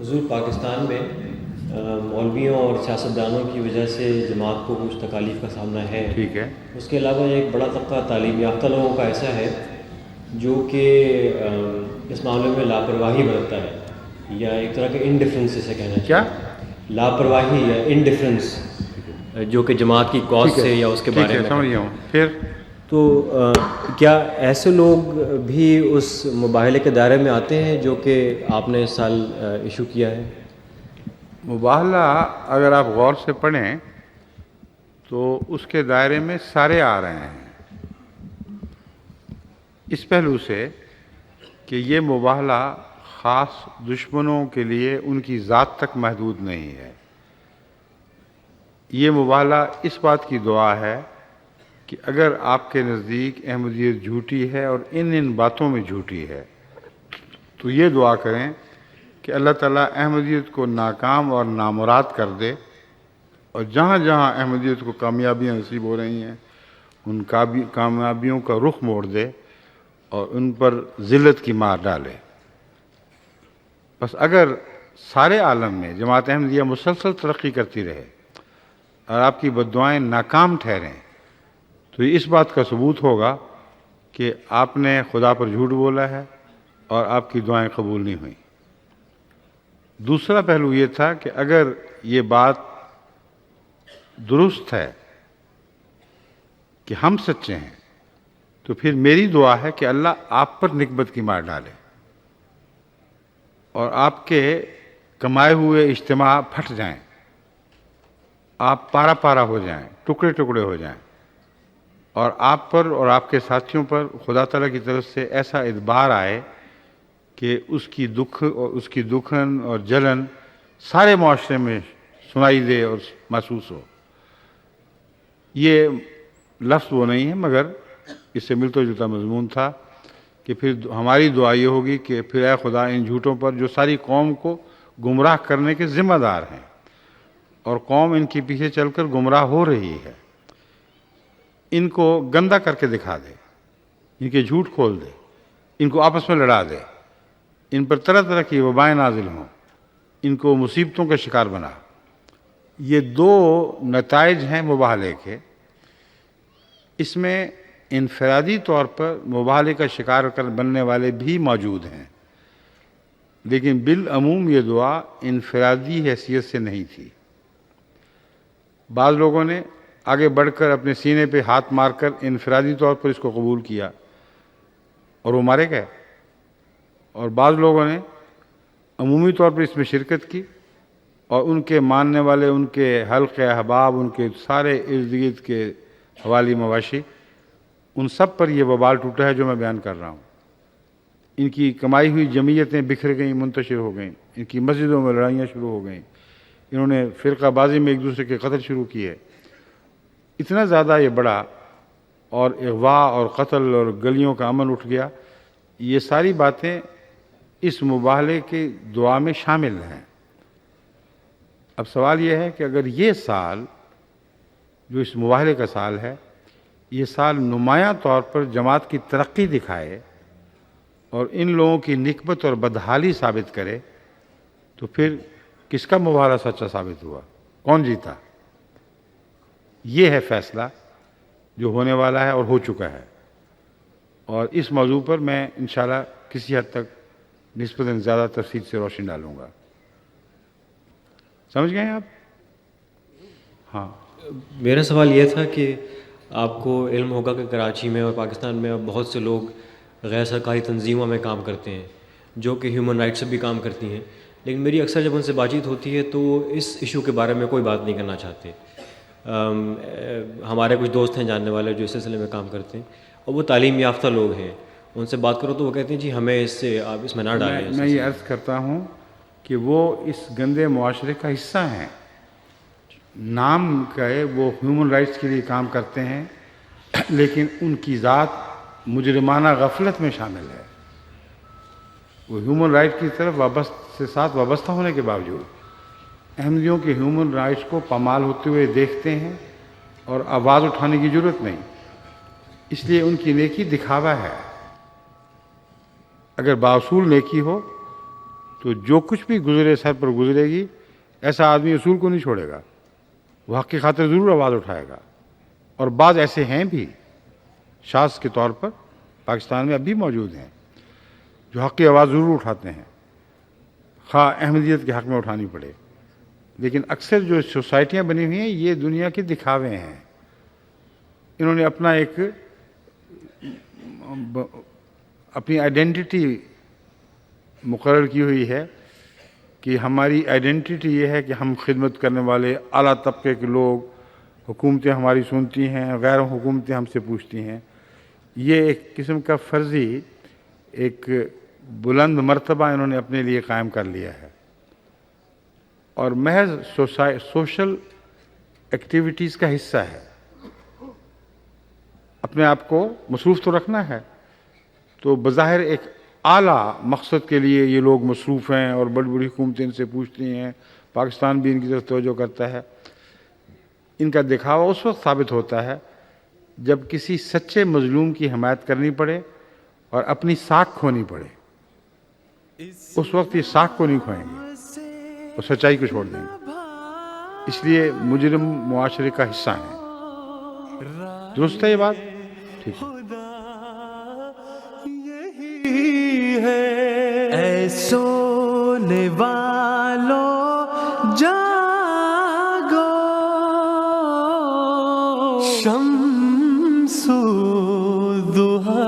حضور پاکستان میں مولویوں اور سیاستدانوں کی وجہ سے جماعت کو کچھ تکالیف کا سامنا ہے. ٹھیک ہے. اس کے علاوہ ایک بڑا طبقہ تعلیم یافتہ لوگوں کا ایسا ہے جو کہ اس معاملے میں لاپرواہی برتتا ہے یا ایک طرح کے انڈیفرنس اسے کہنا چاہیے. کیا لاپرواہی یا انڈیفرنس جو کہ جماعت کی کاز سے یا اس کے بارے میں. سمجھ گیا ہوں. پھر تو کیا ایسے لوگ بھی اس مباحلے کے دائرے میں آتے ہیں جو کہ آپ نے اس سال ایشو کیا ہے؟ مباحلہ اگر آپ غور سے پڑھیں تو اس کے دائرے میں سارے آ رہے ہیں، اس پہلو سے کہ یہ مباحلہ خاص دشمنوں کے لیے ان کی ذات تک محدود نہیں ہے. یہ مباحلہ اس بات کی دعا ہے کہ اگر آپ کے نزدیک احمدیت جھوٹی ہے اور ان باتوں میں جھوٹی ہے تو یہ دعا کریں کہ اللہ تعالیٰ احمدیت کو ناکام اور نامراد کر دے، اور جہاں جہاں احمدیت کو کامیابیاں نصیب ہو رہی ہیں ان کامیابیوں کا رخ موڑ دے اور ان پر ذلت کی مار ڈالے. بس اگر سارے عالم میں جماعت احمدیہ مسلسل ترقی کرتی رہے اور آپ کی بددعائیں ناکام ٹھہریں تو یہ اس بات کا ثبوت ہوگا کہ آپ نے خدا پر جھوٹ بولا ہے اور آپ کی دعائیں قبول نہیں ہوئیں. دوسرا پہلو یہ تھا کہ اگر یہ بات درست ہے کہ ہم سچے ہیں تو پھر میری دعا ہے کہ اللہ آپ پر نکبت کی مار ڈالے اور آپ کے کمائے ہوئے اجتماع پھٹ جائیں، آپ پارا پارا ہو جائیں، ٹکڑے ٹکڑے ہو جائیں، اور آپ پر اور آپ کے ساتھیوں پر خدا تعالیٰ کی طرف سے ایسا ادبار آئے کہ اس کی دکھن اور جلن سارے معاشرے میں سنائی دے اور محسوس ہو. یہ لفظ وہ نہیں ہے مگر اس سے ملتا جلتا مضمون تھا کہ پھر ہماری دعا یہ ہوگی کہ پھر اے خدا ان جھوٹوں پر جو ساری قوم کو گمراہ کرنے کے ذمہ دار ہیں اور قوم ان کے پیچھے چل کر گمراہ ہو رہی ہے، ان کو گندا کر کے دکھا دے، ان کے جھوٹ کھول دے، ان کو آپس میں لڑا دے، ان پر طرح طرح کی وبائیں نازل ہوں، ان کو مصیبتوں کا شکار بنا. یہ دو نتائج ہیں مباحلے کے. اس میں انفرادی طور پر مباحلے کا شکار بننے والے بھی موجود ہیں، لیکن بالعموم یہ دعا انفرادی حیثیت سے نہیں تھی. بعض لوگوں نے آگے بڑھ کر اپنے سینے پہ ہاتھ مار کر انفرادی طور پر اس کو قبول کیا اور وہ مارے گئے، اور بعض لوگوں نے عمومی طور پر اس میں شرکت کی اور ان کے ماننے والے، ان کے حلقے احباب، ان کے سارے ارد گرد کے حوالی مواشی، ان سب پر یہ وبال ٹوٹا ہے جو میں بیان کر رہا ہوں. ان کی کمائی ہوئی جمعیتیں بکھر گئیں، منتشر ہو گئیں، ان کی مسجدوں میں لڑائیاں شروع ہو گئیں، انہوں نے فرقہ بازی میں ایک دوسرے کے قتل شروع کیے. اتنا زیادہ یہ بڑا اور اغوا اور قتل اور گلیوں کا امن اٹھ گیا. یہ ساری باتیں اس مباحلے کی دعا میں شامل ہیں. اب سوال یہ ہے کہ اگر یہ سال جو اس مباحلے کا سال ہے، یہ سال نمایاں طور پر جماعت کی ترقی دکھائے اور ان لوگوں کی نکبت اور بدحالی ثابت کرے، تو پھر کس کا مباحلہ سچا ثابت ہوا؟ کون جیتا؟ یہ ہے فیصلہ جو ہونے والا ہے اور ہو چکا ہے. اور اس موضوع پر میں انشاءاللہ کسی حد تک نسبتاً زیادہ تفصیل سے روشنی ڈالوں گا. سمجھ گئے آپ؟ ہاں. میرا سوال یہ تھا کہ آپ کو علم ہوگا کہ کراچی میں اور پاکستان میں بہت سے لوگ غیر سرکاری تنظیموں میں کام کرتے ہیں جو کہ ہیومن رائٹس سے بھی کام کرتی ہیں، لیکن میری اکثر جب ان سے بات چیت ہوتی ہے تو وہ اس ایشو کے بارے میں کوئی بات نہیں کرنا چاہتے. ہمارے کچھ دوست ہیں جاننے والے جو اس سلسلے میں کام کرتے ہیں اور وہ تعلیم یافتہ لوگ ہیں، ان سے بات کرو تو وہ کہتے ہیں جی ہمیں اس سے آپ اس میں نہ ڈالیں. میں یہ عرض کرتا ہوں کہ وہ اس گندے معاشرے کا حصہ ہیں. نام کا ہے وہ ہیومن رائٹس کے لیے کام کرتے ہیں، لیکن ان کی ذات مجرمانہ غفلت میں شامل ہے. وہ ہیومن رائٹ کی طرف وابستہ ہونے کے باوجود احمدیوں کے ہیومن رائٹس کو پامال ہوتے ہوئے دیکھتے ہیں اور آواز اٹھانے کی ضرورت نہیں. اس لیے ان کی نیکی دکھاوا ہے. اگر باصول نیکی ہو تو جو کچھ بھی گزرے سر پر گزرے گی، ایسا آدمی اصول کو نہیں چھوڑے گا، وہ حق کی خاطر ضرور آواز اٹھائے گا. اور بعض ایسے ہیں بھی شاذ کے طور پر پاکستان میں اب بھی موجود ہیں جو حق کی آواز ضرور اٹھاتے ہیں، خواہ احمدیت کے حق میں اٹھانی پڑے. لیکن اکثر جو سوسائٹیاں بنی ہوئی ہیں یہ دنیا کے دکھاوے ہیں. انہوں نے اپنی آئیڈینٹی مقرر کی ہوئی ہے کہ ہماری آئیڈینٹی یہ ہے کہ ہم خدمت کرنے والے اعلیٰ طبقے کے لوگ، حکومتیں ہماری سنتی ہیں، غیر حکومتیں ہم سے پوچھتی ہیں. یہ ایک قسم کا فرضی ایک بلند مرتبہ انہوں نے اپنے لیے قائم کر لیا ہے، اور محض سوشل ایکٹیویٹیز کا حصہ ہے. اپنے آپ کو مصروف تو رکھنا ہے، تو بظاہر ایک اعلیٰ مقصد کے لیے یہ لوگ مصروف ہیں اور بڑی بڑی حکومتیں ان سے پوچھتی ہیں، پاکستان بھی ان کی طرف توجہ کرتا ہے. ان کا دکھاوا اس وقت ثابت ہوتا ہے جب کسی سچے مظلوم کی حمایت کرنی پڑے اور اپنی ساکھ کھونی پڑے. اس وقت یہ ساکھ کو نہیں کھوئیں گے اور سچائی کو چھوڑ دیں گے. اس لیے مجرم معاشرے کا حصہ ہیں. درست ہے یہ بات؟ ٹھیک ہے. اے سونے والو جاگو، شمس الضحیٰ